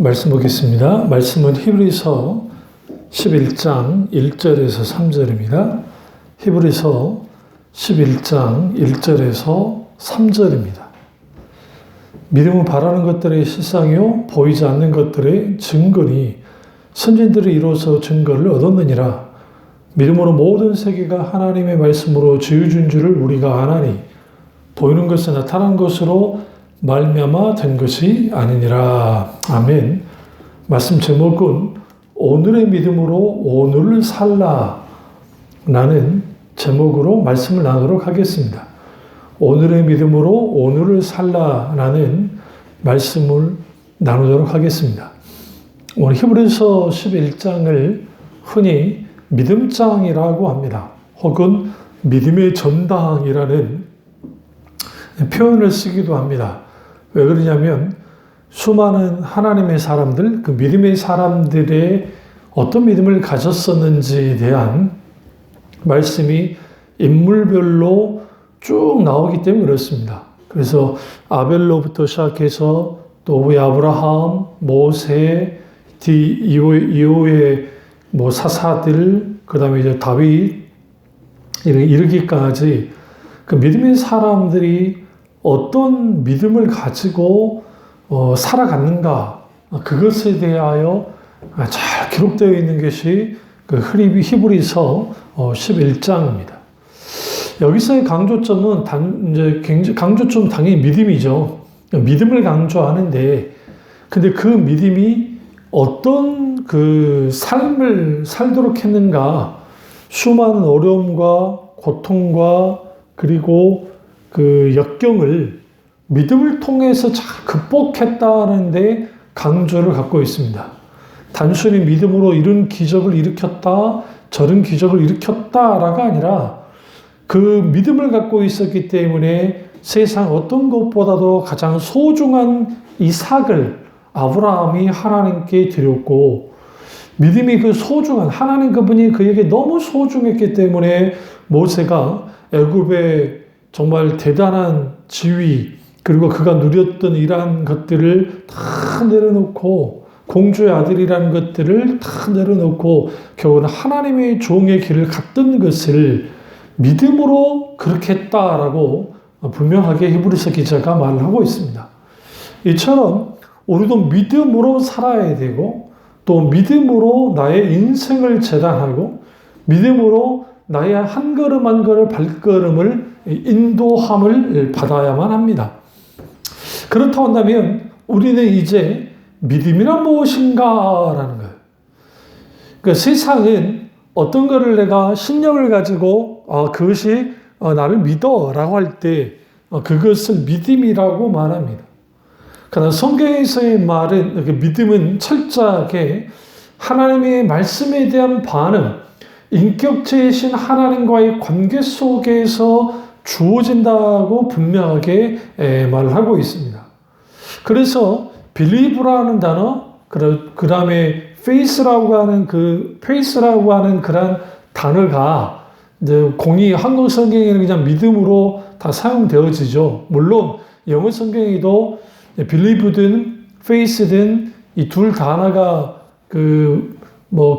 말씀 보겠습니다. 말씀은 히브리서 11장 1절에서 3절입니다. 히브리서 11장 1절에서 3절입니다. 믿음은 바라는 것들의 실상이요 보이지 않는 것들의 증거니 선진들이 이로써 증거를 얻었느니라. 믿음으로 모든 세계가 하나님의 말씀으로 지어진 줄을 우리가 아나니 보이는 것은 나타난 것으로 말미암아 된 것이 아니니라. 아멘. 말씀 제목은 오늘의 믿음으로 오늘을 살라 라는 제목으로 말씀을 나누도록 하겠습니다. 오늘의 믿음으로 오늘을 살라 라는 말씀을 나누도록 하겠습니다. 오늘 히브리서 11장을 흔히 믿음장이라고 합니다. 혹은 믿음의 전당이라는 표현을 쓰기도 합니다. 왜 그러냐면 수많은 하나님의 사람들, 그 믿음의 사람들의 어떤 믿음을 가졌었는지에 대한 말씀이 인물별로 쭉 나오기 때문에 그렇습니다. 그래서 아벨로부터 시작해서 또 우리 아브라함, 모세, 이후의 사사들, 그 다음에 이제 다윗 이르기까지 그 믿음의 사람들이 어떤 믿음을 가지고 살아갔는가, 그것에 대하여 잘 기록되어 있는 것이 그 히브리서 11장입니다. 여기서의 강조점은 강조점 당연히 믿음이죠. 믿음을 강조하는데, 근데 그 믿음이 어떤 그 삶을 살도록 했는가, 수많은 어려움과 고통과 그리고 그 역경을 믿음을 통해서 잘 극복했다는데 강조를 갖고 있습니다. 단순히 믿음으로 이런 기적을 일으켰다, 저런 기적을 일으켰다라가 아니라 그 믿음을 갖고 있었기 때문에 세상 어떤 것보다도 가장 소중한 이삭을 아브라함이 하나님께 드렸고, 믿음이 그 소중한 하나님 그분이 그에게 너무 소중했기 때문에 모세가 애굽의 정말 대단한 지위, 그리고 그가 누렸던 이러한 것들을 다 내려놓고 공주의 아들이라는 것들을 다 내려놓고 겨우는 하나님의 종의 길을 갔던 것을 믿음으로 그렇게 했다라고 분명하게 히브리서 기자가 말을 하고 있습니다. 이처럼 우리도 믿음으로 살아야 되고, 또 믿음으로 나의 인생을 재단하고, 믿음으로 나의 한 걸음 한 걸음 발걸음을 인도함을 받아야만 합니다. 그렇다고 한다면 우리는 이제 믿음이란 무엇인가라는 거예요. 그러니까 세상은 어떤 거를 내가 신념을 가지고 그것이 나를 믿어라고 할 때 그것을 믿음이라고 말합니다. 그러나 성경에서의 말은, 믿음은 철저하게 하나님의 말씀에 대한 반응, 인격체이신 하나님과의 관계 속에서 주어진다고 분명하게 말을 하고 있습니다. 그래서 believe라는 단어, 그 다음에 faith라고 하는 그런 단어가 이제 한국 성경에는 그냥 믿음으로 다 사용되어지죠. 물론 영어 성경에도 believe든 faith든 이 둘 단어가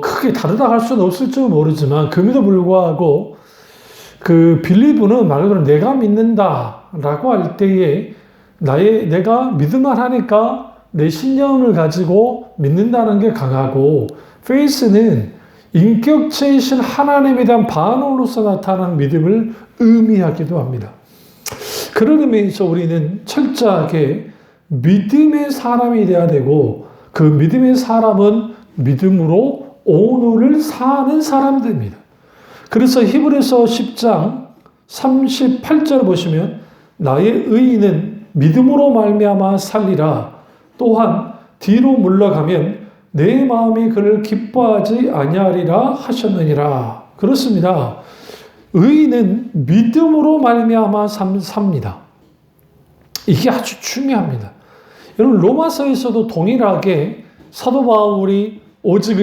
크게 다르다 할 수는 없을지 모르지만, 그럼에도 불구하고 그 believe는 말 그대로 내가 믿는다라고 할 때에 내가 믿음을 하니까 내 신념을 가지고 믿는다는 게 강하고, faith는 인격체이신 하나님에 대한 반응으로서 나타나는 믿음을 의미하기도 합니다. 그런 의미에서 우리는 철저하게 믿음의 사람이 되어야 되고, 그 믿음의 사람은 믿음으로 오늘을 사는 사람들입니다. 그래서 히브리서 10장 38절 보시면 나의 의인은 믿음으로 말미암아 살리라. 또한 뒤로 물러가면 내 마음이 그를 기뻐하지 아니하리라 하셨느니라. 그렇습니다. 의인은 믿음으로 말미암아 삽니다. 이게 아주 중요합니다. 여러분, 로마서에서도 동일하게 사도 바울이 오직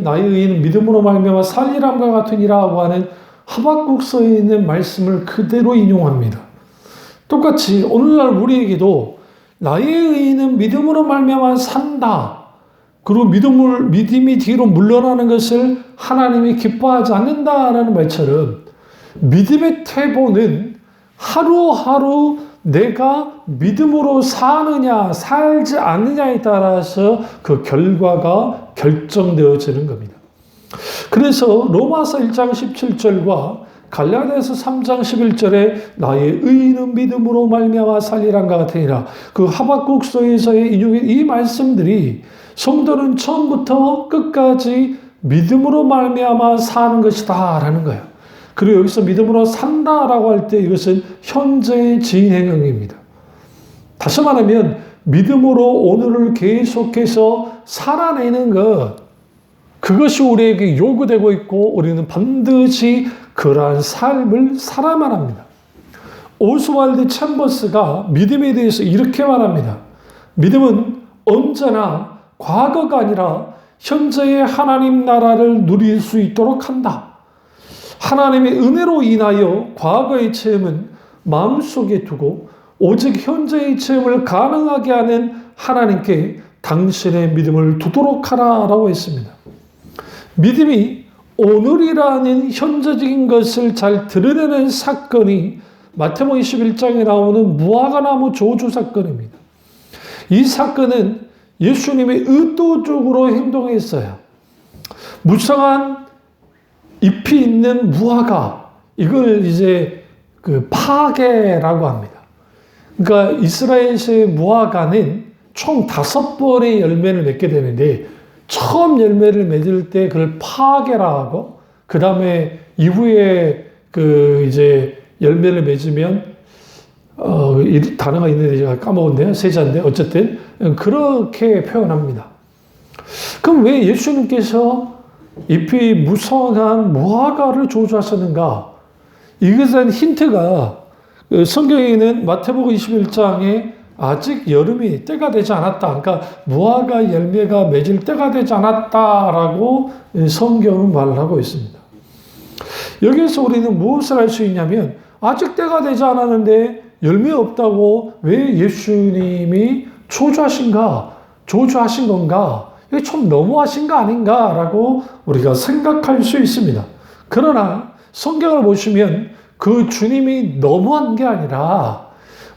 나의 의인은 믿음으로 말미암아 살리람과 같으니라고 하는 하박국서에 있는 말씀을 그대로 인용합니다. 똑같이 오늘날 우리에게도 나의 의인은 믿음으로 말미암아 산다. 그리고 믿음이 뒤로 물러나는 것을 하나님이 기뻐하지 않는다라는 말처럼 믿음의 태보는 하루하루 내가 믿음으로 사느냐 살지 않느냐에 따라서 그 결과가 결정되어지는 겁니다. 그래서 로마서 1장 17절과 갈라디아서 3장 11절에 나의 의인은 믿음으로 말미암아 살리란가 같으니라, 그 하박국서에서의 인용인 이 말씀들이 성도는 처음부터 끝까지 믿음으로 말미암아 사는 것이다 라는 거예요. 그리고 여기서 믿음으로 산다라고 할 때 이것은 현재의 진행형입니다. 다시 말하면 믿음으로 오늘을 계속해서 살아내는 것, 그것이 우리에게 요구되고 있고 우리는 반드시 그러한 삶을 살아야만 합니다. 오스왈드 챔버스가 믿음에 대해서 이렇게 말합니다. 믿음은 언제나 과거가 아니라 현재의 하나님 나라를 누릴 수 있도록 한다. 하나님의 은혜로 인하여 과거의 체험은 마음속에 두고 오직 현재의 체험을 가능하게 하는 하나님께 당신의 믿음을 두도록 하라라고 했습니다. 믿음이 오늘이라는 현재적인 것을 잘 드러내는 사건이 마태복음 21장에 나오는 무화과나무 저주 사건입니다. 이 사건은 예수님이 의도적으로 행동했어요. 무성한 잎이 있는 무화과, 이걸 이제 그 파게라고 합니다. 그러니까 이스라엘의 무화과는 총 5번의 열매를 맺게 되는데, 처음 열매를 맺을 때 그걸 파게라 하고, 그 다음에 이후에 그 이제 열매를 맺으면 이 단어가 있는데 제가 까먹었네요. 세자인데 어쨌든 그렇게 표현합니다. 그럼 왜 예수님께서 잎이 무성한 무화과를 저주하셨는가? 이것은 힌트가 성경에는 마태복음 21장에 아직 여름이 때가 되지 않았다. 그러니까 무화과 열매가 맺을 때가 되지 않았다라고 성경은 말을 하고 있습니다. 여기에서 우리는 무엇을 할 수 있냐면, 아직 때가 되지 않았는데 열매 없다고 왜 예수님이 조주하신 건가? 이게 좀 너무하신 거 아닌가라고 우리가 생각할 수 있습니다. 그러나 성경을 보시면 그 주님이 너무한 게 아니라,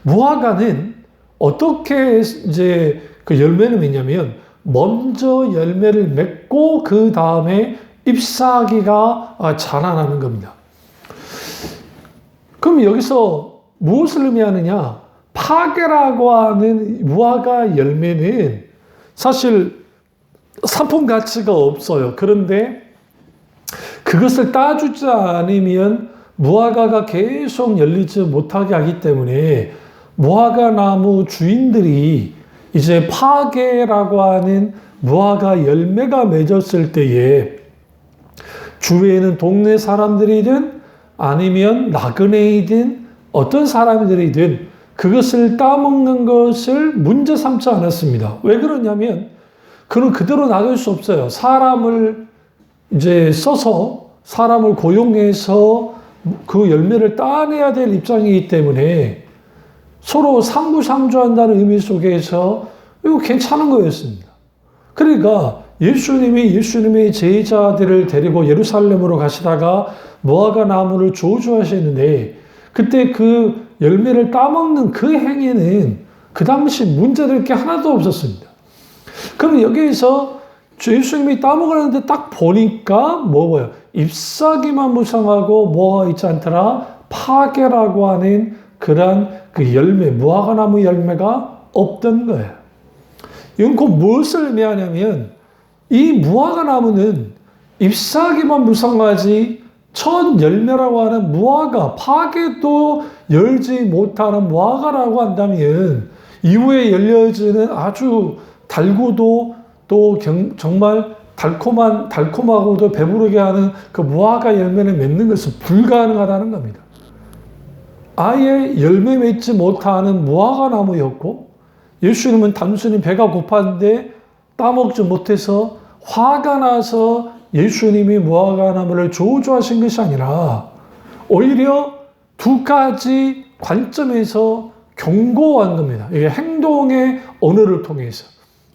무화과는 어떻게 이제 그 열매를 맺냐면, 먼저 열매를 맺고 그 다음에 잎사귀가 자라나는 겁니다. 그럼 여기서 무엇을 의미하느냐? 파게라고 하는 무화과 열매는 사실 상품 가치가 없어요. 그런데 그것을 따주지 않으면 무화과가 계속 열리지 못하게 하기 때문에 무화과 나무 주인들이 이제 파게라고 하는 무화과 열매가 맺었을 때에 주위에는 동네 사람들이든 아니면 나그네이든 어떤 사람들이든 그것을 따먹는 것을 문제 삼지 않았습니다. 왜 그러냐면 그는 그대로 놔둘 수 없어요. 사람을 이제 써서 사람을 고용해서 그 열매를 따내야 될 입장이기 때문에 서로 상부상조한다는 의미 속에서 이거 괜찮은 거였습니다. 그러니까 예수님의 제자들을 데리고 예루살렘으로 가시다가 무화과 나무를 저주하셨는데, 그때 그 열매를 따먹는 그 행위는 그 당시 문제될 게 하나도 없었습니다. 그럼 여기에서 예수님이 따먹으려는데 딱 보니까 뭐예요? 잎사귀만 무성하고 뭐가 있지 않더라? 파게라고 하는 그런 그 열매, 무화과 나무 열매가 없던 거예요. 이건 곧 무엇을 의미하냐면, 이 무화과 나무는 잎사귀만 무성하지 첫 열매라고 하는 무화과, 파게도 열지 못하는 무화과라고 한다면 이후에 열려지는 아주 달고도 또 정말 달콤하고도 배부르게 하는 그 무화과 열매를 맺는 것은 불가능하다는 겁니다. 아예 열매 맺지 못하는 무화과 나무였고, 예수님은 단순히 배가 고팠는데 따먹지 못해서 화가 나서 예수님이 무화과 나무를 저주하신 것이 아니라 오히려 두 가지 관점에서 경고한 겁니다. 이게 행동의 언어를 통해서.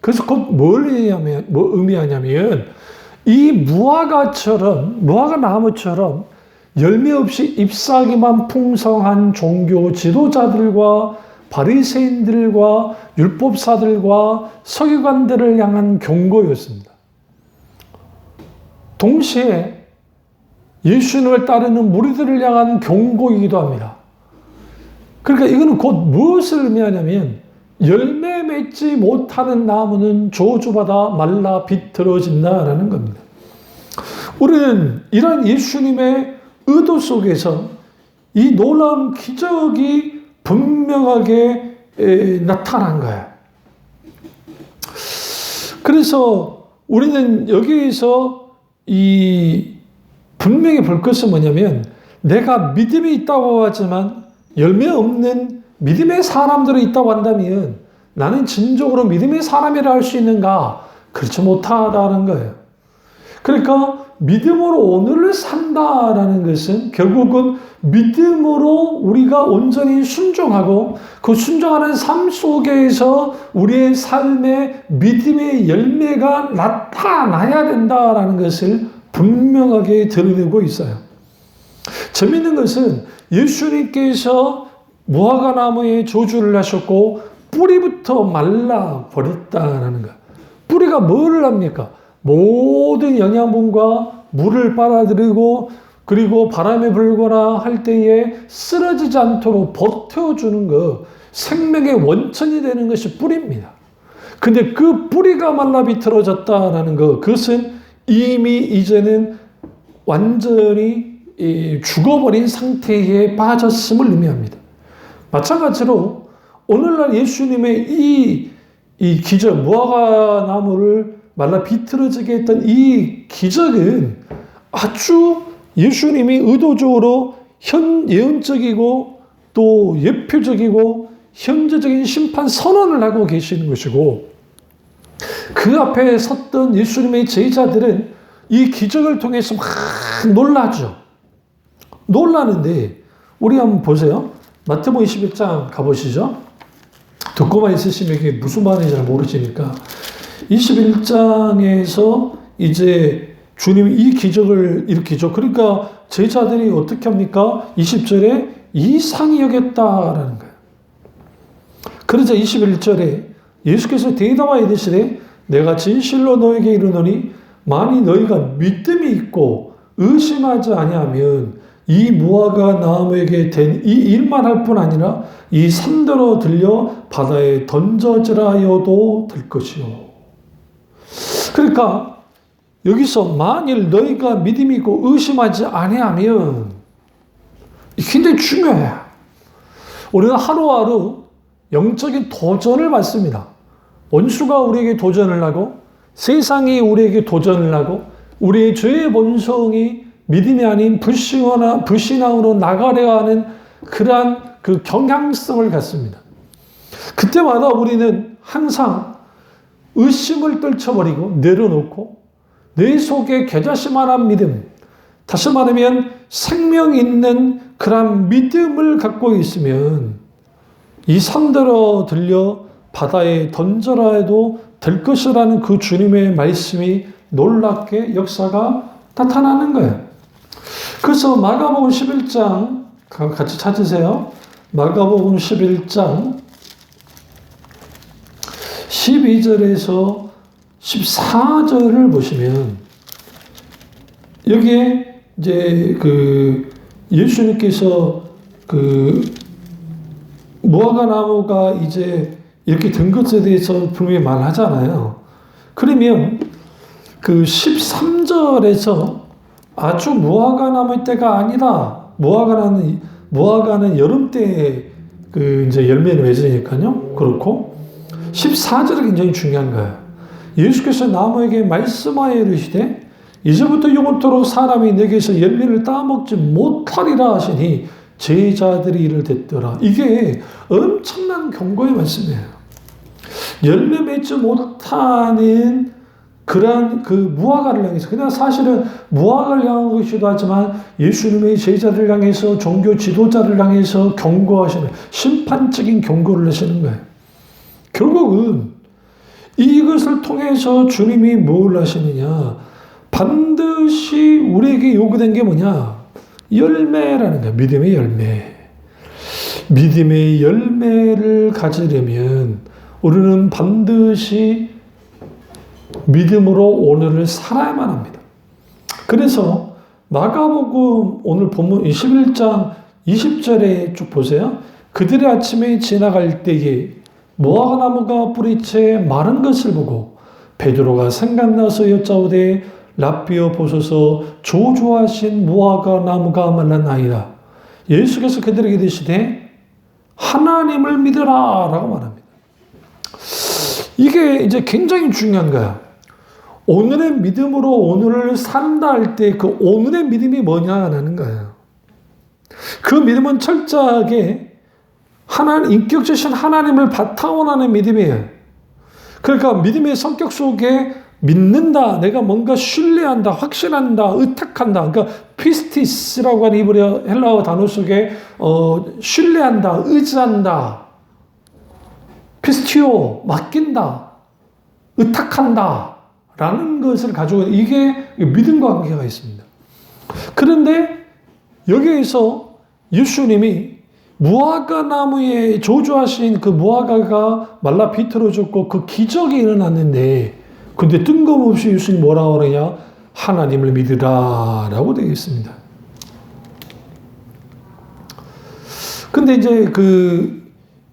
그래서 곧 뭘 의미하냐면 이 무화과 나무처럼 열매 없이 잎사귀만 풍성한 종교 지도자들과 바리새인들과 율법사들과 서기관들을 향한 경고였습니다. 동시에 예수님을 따르는 무리들을 향한 경고이기도 합니다. 그러니까 이거는 곧 무엇을 의미하냐면 열매 맺지 못하는 나무는 저주받아 말라 비틀어진다라는 겁니다. 우리는 이런 예수님의 의도 속에서 이 놀라운 기적이 분명하게 나타난 거예요. 그래서 우리는 여기에서 분명히 볼 것은 뭐냐면 내가 믿음이 있다고 하지만 열매 없는 믿음의 사람들이 있다고 한다면 나는 진정으로 믿음의 사람이라 할 수 있는가? 그렇지 못하다는 거예요. 그러니까 믿음으로 오늘을 산다라는 것은 결국은 믿음으로 우리가 온전히 순종하고 그 순종하는 삶 속에서 우리의 삶에 믿음의 열매가 나타나야 된다라는 것을 분명하게 드러내고 있어요. 재미있는 것은 예수님께서 무화과 나무에 저주를 하셨고 뿌리부터 말라 버렸다라는 거예요. 뿌리가 뭘 합니까? 모든 영양분과 물을 빨아들이고 그리고 바람이 불거나 할 때에 쓰러지지 않도록 버텨주는 것, 생명의 원천이 되는 것이 뿌리입니다. 근데 그 뿌리가 말라 비틀어졌다라는 것, 그것은 이미 이제는 완전히 죽어버린 상태에 빠졌음을 의미합니다. 마찬가지로 오늘날 예수님의 이 기적, 무화과 나무를 말라 비틀어지게 했던 이 기적은 아주 예수님이 의도적으로 예언적이고 또 예표적이고 현재적인 심판 선언을 하고 계시는 것이고 그 앞에 섰던 예수님의 제자들은 이 기적을 통해서 막 놀라죠. 놀라는데 우리 한번 보세요. 마태복음 21장 가보시죠. 듣고만 있으시면 이게 무슨 말인지 잘 모르시니까 21장에서 이제 주님이 이 기적을 일으키죠. 그러니까 제자들이 어떻게 합니까? 20절에 이상히 여겼다라는 거예요. 그러자 21절에 예수께서 대답하여 이르시되 내가 진실로 너에게 이르노니 만일 너희가 믿음이 있고 의심하지 아니하면 이 무화과 나무에게 된 이 일만 할 뿐 아니라 이 산더러 들려 바다에 던져지라 하여도 될 것이요. 그러니까 여기서 만일 너희가 믿음이 있고 의심하지 아니하면 굉장히 중요해요. 우리는 하루하루 영적인 도전을 받습니다. 원수가 우리에게 도전을 하고 세상이 우리에게 도전을 하고 우리의 죄의 본성이 믿음이 아닌 불신앙으로 나가려 하는 그러한 그 경향성을 갖습니다. 그때마다 우리는 항상 의심을 떨쳐버리고 내려놓고 내 속에 겨자씨만한 믿음, 다시 말하면 생명 있는 그런 믿음을 갖고 있으면 이 산더러 들려 바다에 던져라 해도 될 것이라는 그 주님의 말씀이 놀랍게 역사가 나타나는 거예요. 그래서 마가복음 11장 같이 찾으세요. 마가복음 11장 12절에서 14절을 보시면 여기에 이제 그 예수님께서 그 무화과 나무가 이제 이렇게 된 것에 대해서 분명히 말하잖아요. 그러면 그 13절에서 아주 무화과 나무의 때가 아니다. 무화과는 여름 때 그 이제 열매를 맺으니까요. 그렇고 14절이 굉장히 중요한 거예요. 예수께서 나무에게 말씀하여 이르시되 이제부터 영원토록 사람이 내게서 열매를 따먹지 못하리라 하시니 제자들이 이를 듣더라. 이게 엄청난 경고의 말씀이에요. 열매 맺지 못하는 그러한 그 무화과를 향해서, 그냥 사실은 무화과를 향한 것이기도 하지만 예수님의 제자를 향해서 종교 지도자를 향해서 경고하시는 심판적인 경고를 하시는 거예요. 결국은 이것을 통해서 주님이 뭘 하시느냐? 반드시 우리에게 요구된 게 뭐냐? 열매라는 거야. 믿음의 열매. 믿음의 열매를 가지려면 우리는 반드시 믿음으로 오늘을 살아야만 합니다. 그래서 마가복음 오늘 본문 21장 20절에 쭉 보세요. 그들이 아침에 지나갈 때에 무화과나무가 뿌리채 마른 것을 보고 베드로가 생각나서 여짜오되 라삐어 보소서 조조하신 무화과나무가 말랐나이다. 예수께서 그들에게 이르시되 하나님을 믿으라 라고 말합니다. 이게 이제 굉장히 중요한 거야. 오늘의 믿음으로 오늘을 산다 할 때 그 오늘의 믿음이 뭐냐라는 거예요. 그 믿음은 철저하게 인격주신 하나님을 바탕으로 하는 믿음이에요. 그러니까 믿음의 성격 속에 믿는다, 내가 뭔가 신뢰한다, 확신한다, 의탁한다. 그러니까 피스티스라고 하는 이브리어 헬라어 단어 속에 신뢰한다, 의지한다, 피스티오, 맡긴다, 의탁한다 라는 것을 가지고 이게 믿음과 관계가 있습니다. 그런데 여기에서 예수님이 무화과 나무에 조조하신 그 무화과가 말라 비틀어졌고 그 기적이 일어났는데 근데 뜬금없이 예수님이 뭐라고 그러냐? 하나님을 믿으라 라고 되어 있습니다. 근데 이제 그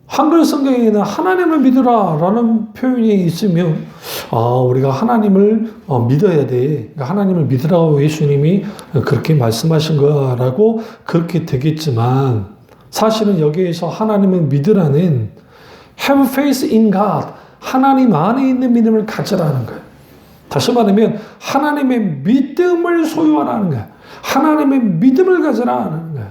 한글 성경에는 하나님을 믿으라 라는 표현이 있으면 우리가 하나님을 믿어야 돼. 그러니까 하나님을 믿으라고 예수님이 그렇게 말씀하신 거라고 그렇게 되겠지만 사실은 여기에서 하나님을 믿으라는 have faith in God, 하나님 안에 있는 믿음을 가져라는 거예요. 다시 말하면 하나님의 믿음을 소유하라는 거예요. 하나님의 믿음을 가져라는 거예요.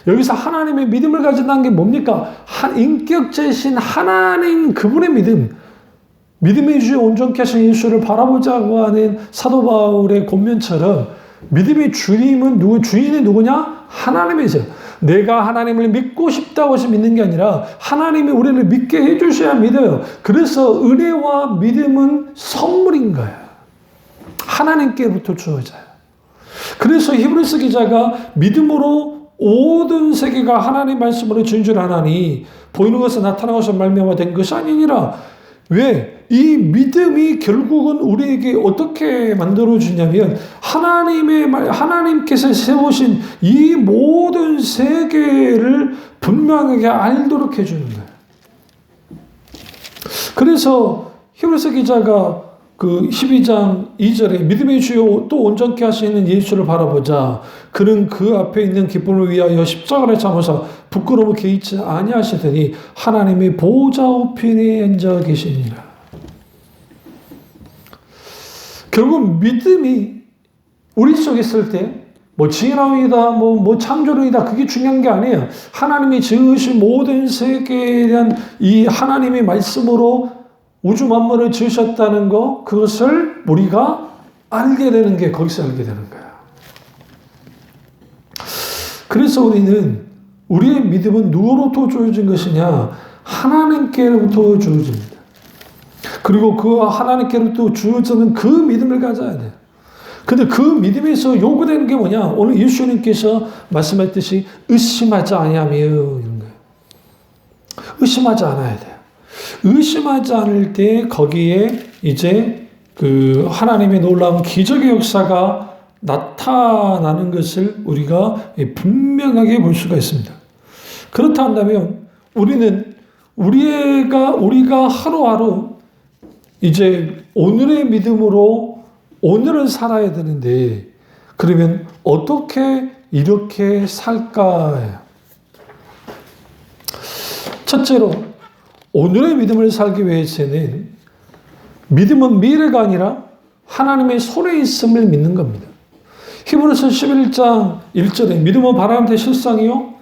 여기서 하나님의 믿음을 가진다는 게 뭡니까? 인격체신 하나님 그분의 믿음. 믿음의 주에 온전케 하신 예수를 바라보자고 하는 사도 바울의 권면처럼 믿음의 주인은 누구냐? 하나님이세요. 내가 하나님을 믿고 싶다고 해서 믿는 게 아니라 하나님이 우리를 믿게 해주셔야 믿어요. 그래서 은혜와 믿음은 선물인 거예요. 하나님께로부터 주어져요. 그래서 히브리서 기자가 믿음으로 모든 세계가 하나님 말씀으로 준줄하나니 보이는 것은 나타난 것은 말미암아 된 것이 아니니라. 왜? 이 믿음이 결국은 우리에게 어떻게 만들어주냐면 하나님께서 세우신 이 모든 세계를 분명하게 알도록 해주는 거예요. 그래서 히브리서 기자가 그 12장 2절에 믿음의 주요 또 온전케 하시는 예수를 바라보자. 그는 그 앞에 있는 기쁨을 위하여 십자가를 참으사 부끄러움을 개의치 아니하시더니 하나님의 보좌 우편에 앉아 계시니라. 결국 믿음이 우리 속에 있을 때 진화론이다, 창조론이다, 그게 중요한 게 아니에요. 하나님이 지으신 모든 세계에 대한 이 하나님의 말씀으로 우주 만물을 지으셨다는 거, 그것을 우리가 알게 되는 게 거기서 알게 되는 거야. 그래서 우리의 믿음은 누구로부터 주어진 것이냐? 하나님께로부터 주어집니다. 그리고 그 하나님께로부터 주어지는 그 믿음을 가져야 돼요. 근데 그 믿음에서 요구되는 게 뭐냐? 오늘 예수님께서 말씀하셨듯이 의심하지 아니하며 이런 거예요. 의심하지 않아야 돼요. 의심하지 않을 때 거기에 이제 그 하나님의 놀라운 기적의 역사가 나타나는 것을 우리가 분명하게 볼 수가 있습니다. 그렇다 한다면 우리가 하루하루 이제 오늘의 믿음으로 오늘을 살아야 되는데 그러면 어떻게 이렇게 살까요? 첫째로 오늘의 믿음을 살기 위해서는 믿음은 미래가 아니라 하나님의 손에 있음을 믿는 겁니다. 히브리서 11장 1절에 믿음은 바라는 데 실상이요?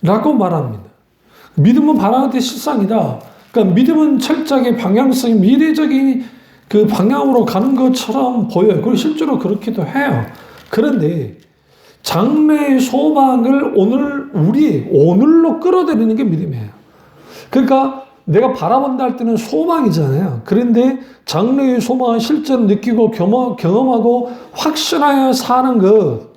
라고 말합니다. 믿음은 바라는 데 실상이다. 그러니까 믿음은 철저하게 방향성이 미래적인 그 방향으로 가는 것처럼 보여요. 그리고 실제로 그렇기도 해요. 그런데 장래의 소망을 오늘로 끌어들이는 게 믿음이에요. 그러니까 내가 바라본다 할 때는 소망이잖아요. 그런데 장래의 소망을 실제로 느끼고 경험하고 확신하여 사는 것,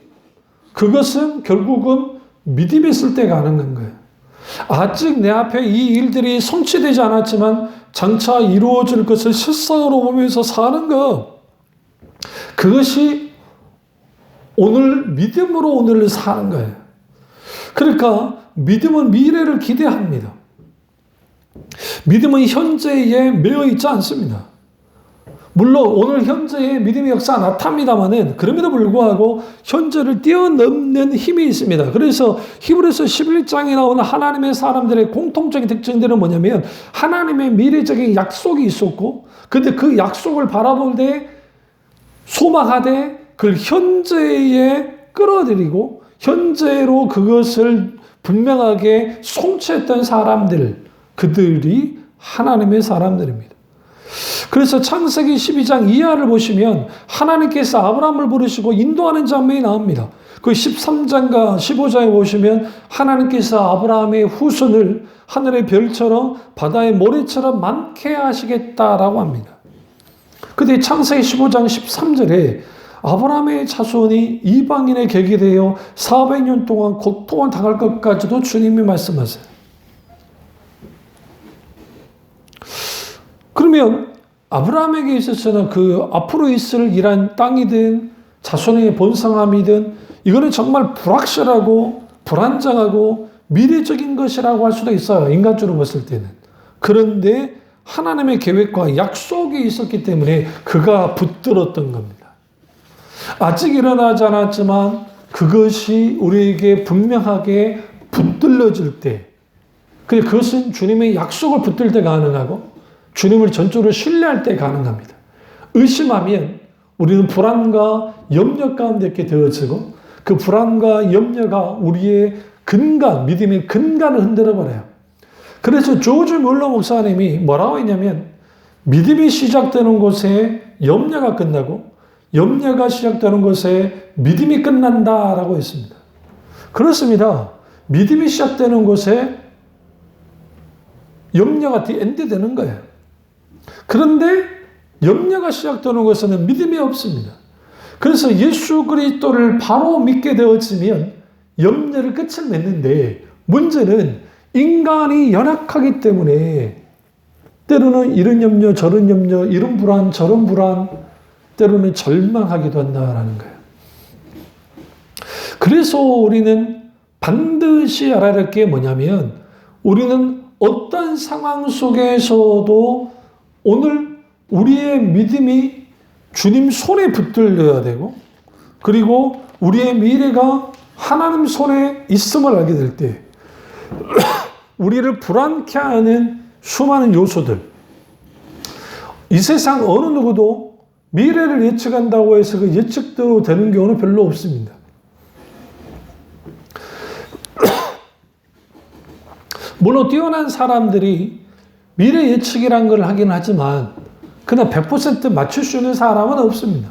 그것은 결국은 믿음이 있을 때 가능한 거예요. 아직 내 앞에 이 일들이 성취되지 않았지만 장차 이루어질 것을 실상으로 보면서 사는 것, 그것이 오늘 믿음으로 오늘을 사는 거예요. 그러니까 믿음은 미래를 기대합니다. 믿음은 현재에 매여 있지 않습니다. 물론 오늘 현재의 믿음의 역사가 나타납니다만은 그럼에도 불구하고 현재를 뛰어넘는 힘이 있습니다. 그래서 히브리서 11장에 나오는 하나님의 사람들의 공통적인 특징들은 뭐냐면 하나님의 미래적인 약속이 있었고, 근데 그 약속을 바라볼 때 소망하되 그걸 현재에 끌어들이고 현재로 그것을 분명하게 성취했던 사람들, 그들이 하나님의 사람들입니다. 그래서 창세기 12장 이하를 보시면 하나님께서 아브라함을 부르시고 인도하는 장면이 나옵니다. 그 13장과 15장에 보시면 하나님께서 아브라함의 후손을 하늘의 별처럼 바다의 모래처럼 많게 하시겠다라고 합니다. 근데 창세기 15장 13절에 아브라함의 자손이 이방인의 객이 되어 400년 동안 고통을 당할 것까지도 주님이 말씀하세요. 그러면 아브라함에게 있어서는 그 앞으로 있을 이란 땅이든 자손의 번성함이든 이거는 정말 불확실하고 불안정하고 미래적인 것이라고 할 수도 있어요. 인간적으로 봤을 때는. 그런데 하나님의 계획과 약속이 있었기 때문에 그가 붙들었던 겁니다. 아직 일어나지 않았지만 그것이 우리에게 분명하게 붙들려질 때, 그것은 주님의 약속을 붙들 때 가능하고 주님을 전적으로 신뢰할 때 가능합니다. 의심하면 우리는 불안과 염려 가운데 있게 되어지고 그 불안과 염려가 우리의 근간, 믿음의 근간을 흔들어버려요. 그래서 조지 뮬러 목사님이 뭐라고 했냐면 믿음이 시작되는 곳에 염려가 끝나고 염려가 시작되는 곳에 믿음이 끝난다라고 했습니다. 그렇습니다. 믿음이 시작되는 곳에 염려가 엔드 되는 거예요. 그런데 염려가 시작되는 것에는 믿음이 없습니다. 그래서 예수 그리스도를 바로 믿게 되어지면 염려를 끝을 맺는데 문제는 인간이 연약하기 때문에 때로는 이런 염려 저런 염려 이런 불안 저런 불안 때로는 절망하기도 한다라는 거예요. 그래서 우리는 반드시 알아야 할 게 뭐냐면 우리는 어떤 상황 속에서도 오늘 우리의 믿음이 주님 손에 붙들려야 되고 그리고 우리의 미래가 하나님 손에 있음을 알게 될 때 우리를 불안케 하는 수많은 요소들, 이 세상 어느 누구도 미래를 예측한다고 해서 그 예측대로 되는 경우는 별로 없습니다. 물론 뛰어난 사람들이 미래 예측이란 걸 하긴 하지만 그냥 100% 맞출 수 있는 사람은 없습니다.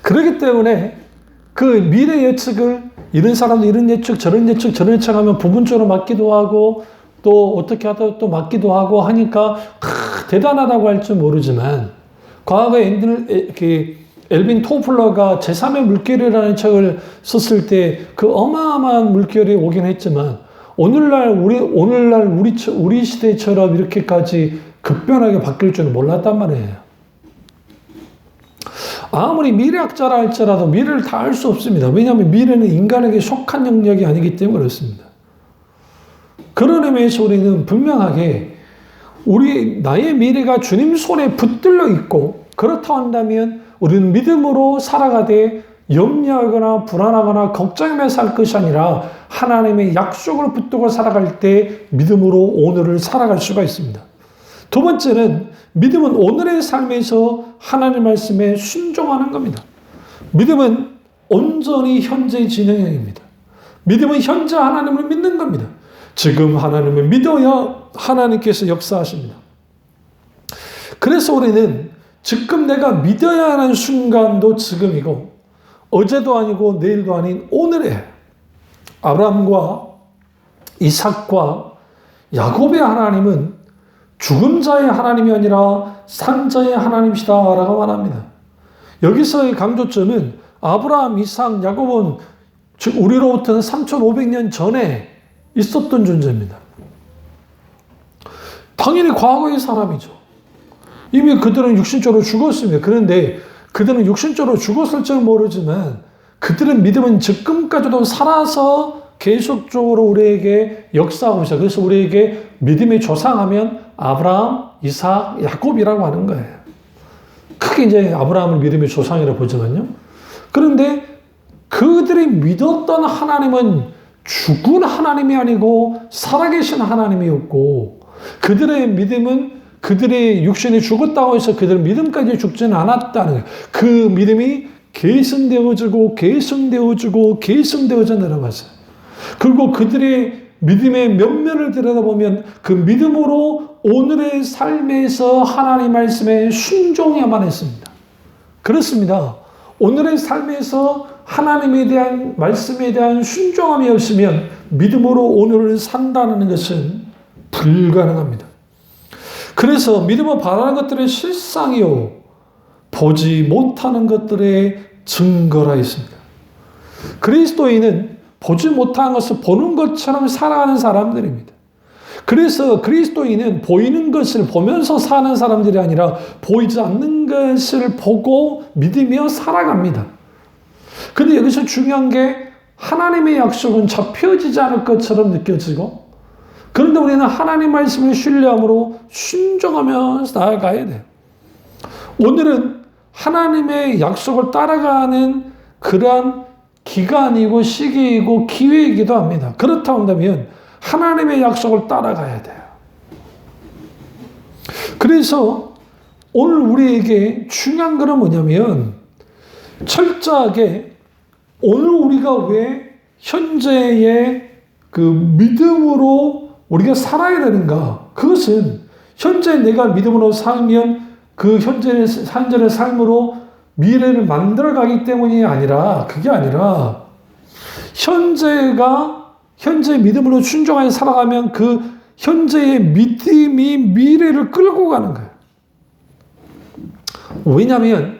그렇기 때문에 그 미래 예측을 이런 사람도 이런 예측 저런 예측 하면 부분적으로 맞기도 하고 또 어떻게 하다 또 맞기도 하고 하니까 대단하다고 할 줄 모르지만 과거에 엘빈 토플러가 제3의 물결이라는 책을 썼을 때 그 어마어마한 물결이 오긴 했지만 오늘날 우리 시대처럼 이렇게까지 급변하게 바뀔 줄은 몰랐단 말이에요. 아무리 미래학자라 할지라도 미래를 다 알 수 없습니다. 왜냐하면 미래는 인간에게 속한 영역이 아니기 때문에 그렇습니다. 그런 의미에서 우리는 분명하게 나의 미래가 주님 손에 붙들려 있고 그렇다 한다면 우리는 믿음으로 살아가되 염려하거나 불안하거나 걱정하며 살 것이 아니라 하나님의 약속을 붙들고 살아갈 때 믿음으로 오늘을 살아갈 수가 있습니다. 두 번째는 믿음은 오늘의 삶에서 하나님 말씀에 순종하는 겁니다. 믿음은 온전히 현재 진행형입니다. 믿음은 현재 하나님을 믿는 겁니다. 지금 하나님을 믿어야 하나님께서 역사하십니다. 그래서 우리는 지금 내가 믿어야 하는 순간도 지금이고 어제도 아니고 내일도 아닌 오늘에 아브라함과 이삭과 야곱의 하나님은 죽은 자의 하나님이 아니라 산자의 하나님이시다라고 말합니다. 여기서의 강조점은 아브라함, 이삭, 야곱은 즉 우리로부터는 3,500년 전에 있었던 존재입니다. 당연히 과거의 사람이죠. 이미 그들은 육신적으로 죽었습니다. 그런데 그들은 육신적으로 죽었을 줄 모르지만 그들의 믿음은 지금까지도 살아서 계속적으로 우리에게 역사하고 있어요. 그래서 우리에게 믿음의 조상하면 아브라함, 이삭, 야곱이라고 하는 거예요. 크게 이제 아브라함을 믿음의 조상이라고 보지만요. 그런데 그들이 믿었던 하나님은 죽은 하나님이 아니고 살아계신 하나님이었고, 그들의 믿음은 그들의 육신이 죽었다고 해서 그들 믿음까지 죽지는 않았다는 거예요. 그 믿음이 계승되어지고 계승되어지고 계승되어져 내려갔어요. 그리고 그들의 믿음의 면면을 들여다보면 그 믿음으로 오늘의 삶에서 하나님 말씀에 순종해야만 했습니다. 그렇습니다. 오늘의 삶에서 하나님에 대한 말씀에 대한 순종함이 없으면 믿음으로 오늘을 산다는 것은 불가능합니다. 그래서 믿음을 바라는 것들의 실상이요 보지 못하는 것들의 증거라 있습니다. 그리스도인은 보지 못하는 것을 보는 것처럼 살아가는 사람들입니다. 그래서 그리스도인은 보이는 것을 보면서 사는 사람들이 아니라 보이지 않는 것을 보고 믿으며 살아갑니다. 근데 여기서 중요한 게 하나님의 약속은 잡혀지지 않을 것처럼 느껴지고, 그런데 우리는 하나님 말씀을 신뢰함으로 순종하면서 나아가야 돼요. 오늘은 하나님의 약속을 따라가는 그러한 기간이고 시기이고 기회이기도 합니다. 그렇다 한다면 하나님의 약속을 따라가야 돼요. 그래서 오늘 우리에게 중요한 것은 뭐냐면, 철저하게 오늘 우리가 왜 현재의 그 믿음으로 우리가 살아야 되는가? 그것은 현재 내가 믿음으로 살면 그 현재의 삶으로 미래를 만들어가기 때문이 아니라, 그게 아니라 현재 믿음으로 순종하여 살아가면 그 현재의 믿음이 미래를 끌고 가는 거예요. 왜냐하면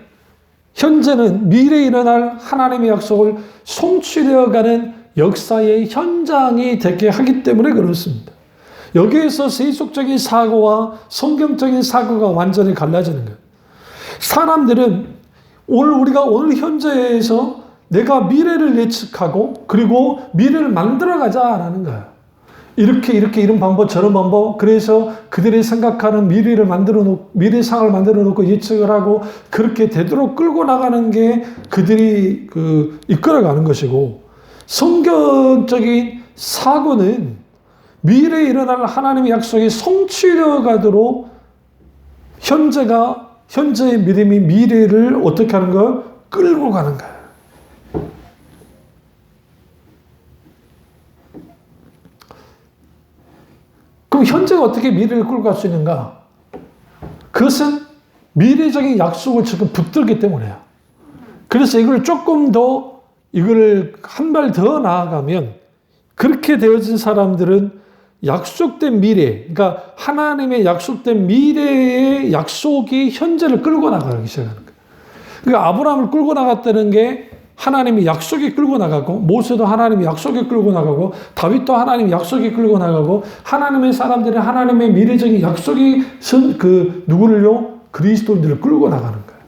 현재는 미래에 일어날 하나님의 약속을 성취되어가는 역사의 현장이 되게 하기 때문에 그렇습니다. 여기에서 세속적인 사고와 성경적인 사고가 완전히 갈라지는 거예요. 사람들은 우리가 오늘 현재에서 내가 미래를 예측하고 그리고 미래를 만들어가자라는 거예요. 이런 방법, 저런 방법. 그래서 그들이 생각하는 미래상을 만들어 놓고 예측을 하고 그렇게 되도록 끌고 나가는 게 그들이 이끌어가는 것이고, 성경적인 사고는 미래에 일어날 하나님의 약속이 성취되어 가도록 현재의 믿음이 미래를 어떻게 하는 거예요? 끌고 가는 거예요. 그럼 현재가 어떻게 미래를 끌고 갈 수 있는가? 그것은 미래적인 약속을 지금 붙들기 때문에요. 그래서 이걸 조금 더, 이걸 한 발 더 나아가면, 그렇게 되어진 사람들은 약속된 미래, 그러니까 하나님의 약속된 미래의 약속이 현재를 끌고 나가기 시작하는 거예요. 그러니까 아브라함을 끌고 나갔다는 게 하나님이 약속이 끌고 나가고, 모세도 하나님이 약속이 끌고 나가고, 다윗도 하나님이 약속이 끌고 나가고, 하나님의 사람들은 하나님의 미래적인 약속이 누구를요? 그리스도인들을 끌고 나가는 거예요.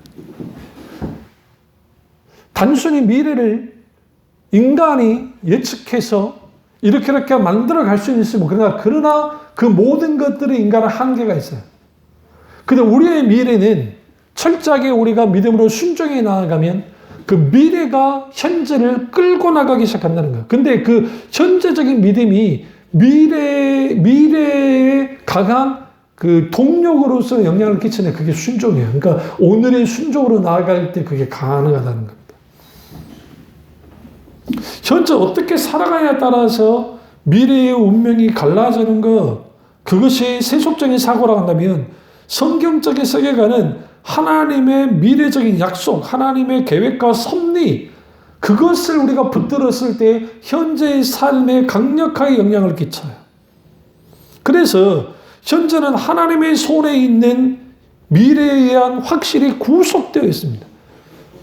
단순히 미래를 인간이 예측해서 이렇게 만들어 갈 수는 있으면, 그러나 그 모든 것들은 인간의 한계가 있어요. 근데 우리의 미래는 철저하게 우리가 믿음으로 순종해 나아가면 그 미래가 현재를 끌고 나가기 시작한다는 거예요. 근데 그 현재적인 믿음이 미래에 강한 그 동력으로서 영향을 끼치는, 그게 순종이에요. 그러니까 오늘의 순종으로 나아갈 때 그게 가능하다는 겁니다. 현재 어떻게 살아가냐에 따라서 미래의 운명이 갈라지는 것, 그것이 세속적인 사고라고 한다면, 성경적인 세계관은 하나님의 미래적인 약속, 하나님의 계획과 섭리, 그것을 우리가 붙들었을 때 현재의 삶에 강력하게 영향을 끼쳐요. 그래서 현재는 하나님의 손에 있는 미래에 의한 확실히 구속되어 있습니다.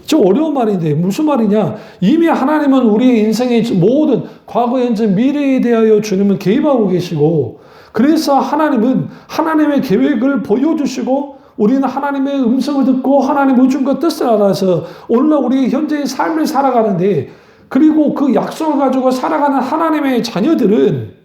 좀 어려운 말인데 무슨 말이냐? 이미 하나님은 우리의 인생의 모든 과거, 현재, 미래에 대하여 주님은 개입하고 계시고, 그래서 하나님은 하나님의 계획을 보여주시고 우리는 하나님의 음성을 듣고 하나님의 의중과 뜻을 알아서 오늘날 우리 현재의 삶을 살아가는데, 그리고 그 약속을 가지고 살아가는 하나님의 자녀들은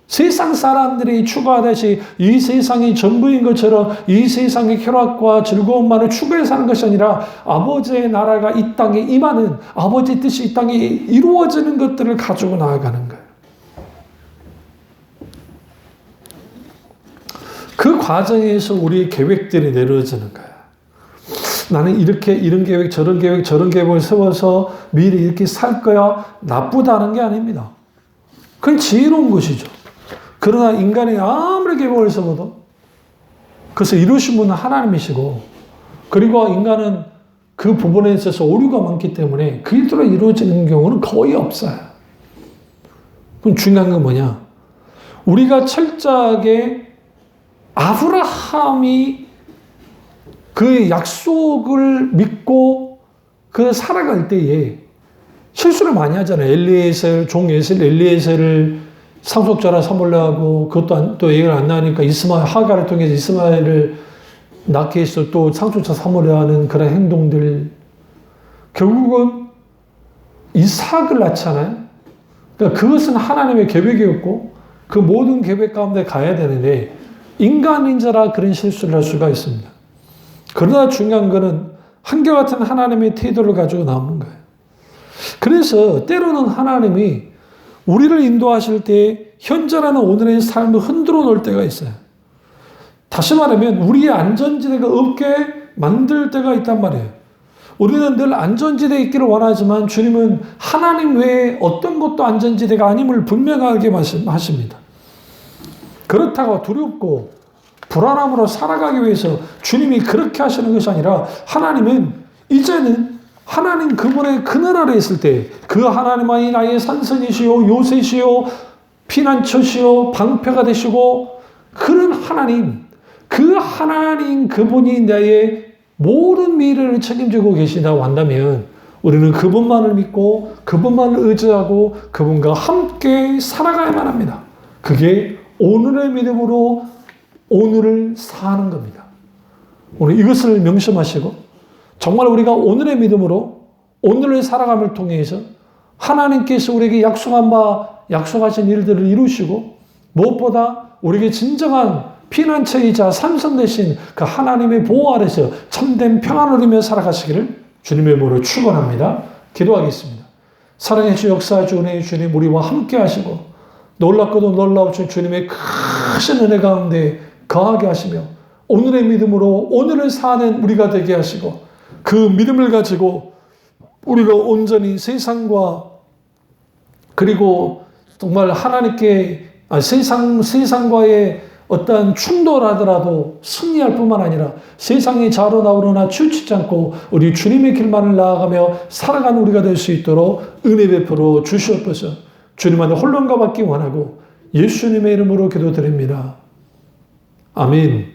세상 사람들이 추구하듯이 이 세상이 전부인 것처럼 이 세상의 쾌락과 즐거움만을 추구해 사는 것이 아니라 아버지의 나라가 이 땅에 임하는, 아버지의 뜻이 이 땅에 이루어지는 것들을 가지고 나아가는 거예요. 그 과정에서 우리의 계획들이 내려지는 거야. 나는 이런 계획, 저런 계획을 세워서 미래 이렇게 살 거야. 나쁘다는 게 아닙니다. 그건 지혜로운 것이죠. 그러나 인간이 아무리 계획을 세워도 그것을 이루신 분은 하나님이시고, 그리고 인간은 그 부분에 있어서 오류가 많기 때문에 그 일대로 이루어지는 경우는 거의 없어요. 그럼 중요한 건 뭐냐? 우리가 철저하게 아브라함이 그 약속을 믿고 그 살아갈 때에 실수를 많이 하잖아요. 종 엘리에셀을 상속자라 삼으려 하고, 그것도 또 얘기를 안 나니까 하갈을 통해서 이스마엘을 낳게 해서 또 상속자 삼으려 하는 그런 행동들. 결국은 이삭을 낳잖아요. 그러니까 그것은 하나님의 계획이었고 그 모든 계획 가운데 가야 되는데 인간인자라 그런 실수를 할 수가 있습니다. 그러나 중요한 것은 한결같은 하나님의 태도를 가지고 나오는 거예요. 그래서 때로는 하나님이 우리를 인도하실 때 현재라는 오늘의 삶을 흔들어 놓을 때가 있어요. 다시 말하면 우리의 안전지대가 없게 만들 때가 있단 말이에요. 우리는 늘 안전지대에 있기를 원하지만 주님은 하나님 외에 어떤 것도 안전지대가 아님을 분명하게 말씀하십니다. 그렇다고 두렵고 불안함으로 살아가기 위해서 주님이 그렇게 하시는 것이 아니라, 하나님은 이제는 하나님 그분의 그늘 아래 있을 때 그 하나님만이 나의 산선이시요 요새시요 피난처시요 방패가 되시고, 그런 하나님, 그 하나님 그분이 나의 모든 미래를 책임지고 계시다고 한다면 우리는 그분만을 믿고 그분만을 의지하고 그분과 함께 살아가야만 합니다. 그게 오늘의 믿음으로 오늘을 사는 겁니다. 오늘 이것을 명심하시고 정말 우리가 오늘의 믿음으로 오늘을 살아감을 통해서 하나님께서 우리에게 약속하신 일들을 이루시고, 무엇보다 우리에게 진정한 피난처이자 산성 되신 그 하나님의 보호 아래서 참된 평안을 누리며 살아가시기를 주님의 이름으로 축원합니다. 기도하겠습니다. 사랑의 주, 역사의 주, 은혜의 주님, 우리와 함께 하시고 놀랍고도 놀라우신 주님의 크신 은혜 가운데 거하게 하시며 오늘의 믿음으로 오늘을 사는 우리가 되게 하시고, 그 믿음을 가지고 우리가 온전히 세상과, 그리고 정말 세상과의 어떤 충돌하더라도 승리할 뿐만 아니라 세상의 자로 나오려나 치우치지 않고 우리 주님의 길만을 나아가며 살아가는 우리가 될 수 있도록 은혜 베풀어 주시옵소서. 주님한테 홀론가 받기 원하고 예수님의 이름으로 기도드립니다. 아멘.